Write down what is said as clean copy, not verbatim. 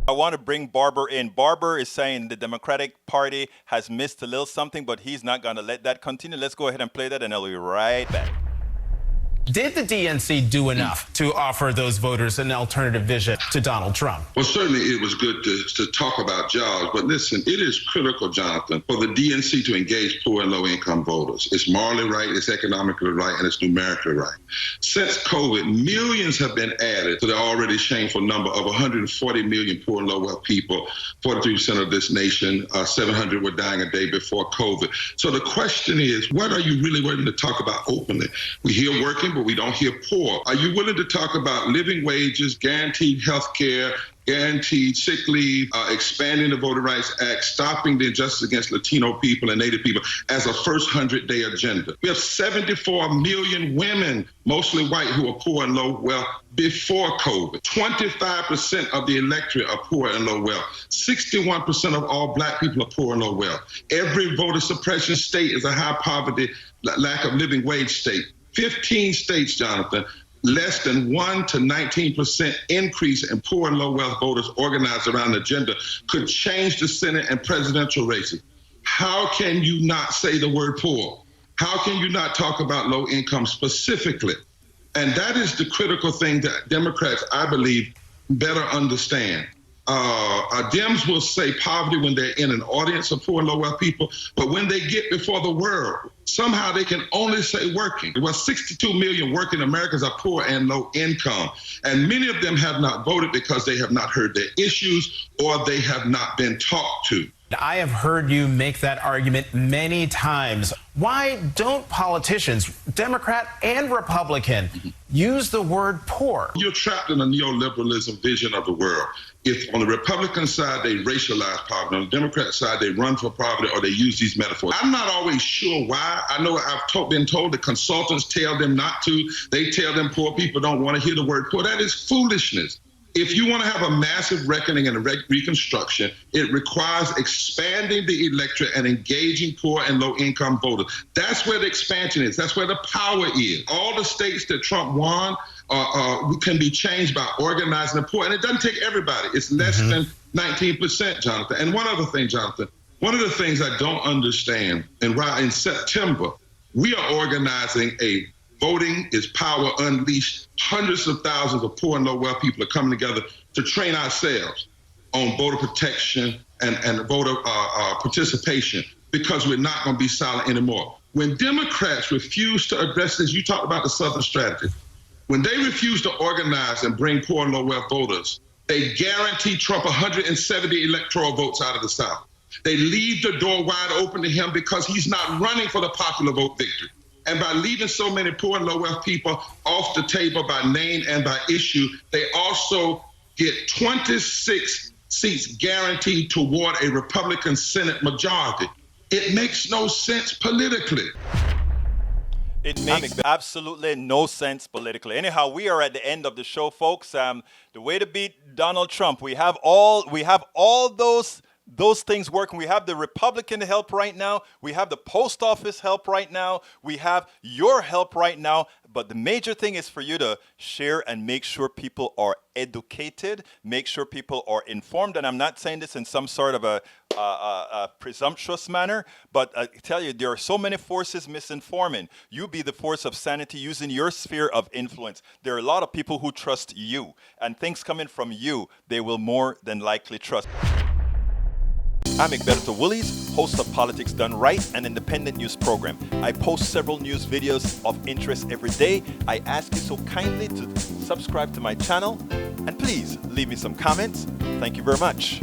I want to bring Barber in. Barber is saying the Democratic Party has missed a little something, but he's not going to let that continue. Let's go ahead and play that, and I'll be right back. Did the DNC do enough to offer those voters an alternative vision to Donald Trump? Well, certainly it was good to talk about jobs, but listen, it is critical, Jonathan, for the DNC to engage poor and low-income voters. It's morally right, it's economically right, and it's numerically right. Since COVID, millions have been added to the already shameful number of 140 million poor and low-wealth people, 43% of this nation, 700 were dying a day before COVID. So the question is, what are you really willing to talk about openly? We hear working, but we don't hear poor. Are you willing to talk about living wages, guaranteed health care, guaranteed sick leave, expanding the Voting Rights Act, stopping the injustice against Latino people and Native people as a first 100-day agenda? We have 74 million women, mostly white, who are poor and low wealth before COVID. 25% of the electorate are poor and low wealth. 61% of all black people are poor and low wealth. Every voter suppression state is a high poverty, lack of living wage state. 15 states, Jonathan, less than 1 to 19% increase in poor and low wealth voters organized around the agenda could change the Senate and presidential races. How can you not say the word poor? How can you not talk about low income specifically? And that is the critical thing that Democrats, I believe, better understand. Dems will say poverty when they're in an audience of poor and low wealth people, but when they get before the world, somehow they can only say working. Well, 62 million working Americans are poor and low income, and many of them have not voted because they have not heard their issues or they have not been talked to. I have heard you make that argument many times. Why don't politicians, Democrat and Republican, use the word poor? You're trapped in a neoliberalism vision of the world. If on the Republican side, they racialize poverty, on the Democrat side, they run for poverty or they use these metaphors. I'm not always sure why. I know I've been told the consultants tell them not to. They tell them poor people don't want to hear the word poor. That is foolishness. If you want to have a massive reckoning and a reconstruction, it requires expanding the electorate and engaging poor and low-income voters. That's where the expansion is. That's where the power is. All the states that Trump won can be changed by organizing the poor. And it doesn't take everybody. It's less than 19%, Jonathan. And one other thing, Jonathan, one of the things I don't understand, and right in September, we are organizing a Voting is Power Unleashed. Hundreds of thousands of poor and low wealth people are coming together to train ourselves on voter protection and voter participation, because we're not going to be silent anymore. When Democrats refuse to address this, you talked about the Southern strategy. When they refuse to organize and bring poor and low wealth voters, they guarantee Trump 170 electoral votes out of the South. They leave the door wide open to him because he's not running for the popular vote victory. And by leaving so many poor and low wealth people off the table by name and by issue, they also get 26 seats guaranteed toward a Republican Senate majority. It makes no sense politically. It makes absolutely no sense politically. Anyhow, we are at the end of the show, folks. The way to beat Donald Trump, we have all those things working. We have the Republican help right now. We have the post office help right now. We have your help right now. But the major thing is for you to share and make sure people are educated, make sure people are informed. And I'm not saying this in some sort of a presumptuous manner, but I tell you, there are so many forces misinforming. You be the force of sanity using your sphere of influence. There are a lot of people who trust you, and things coming from you, they will more than likely trust. I'm Egberto Willies, host of Politics Done Right, an independent news program. I post several news videos of interest every day. I ask you so kindly to subscribe to my channel, and please leave me some comments. Thank you very much.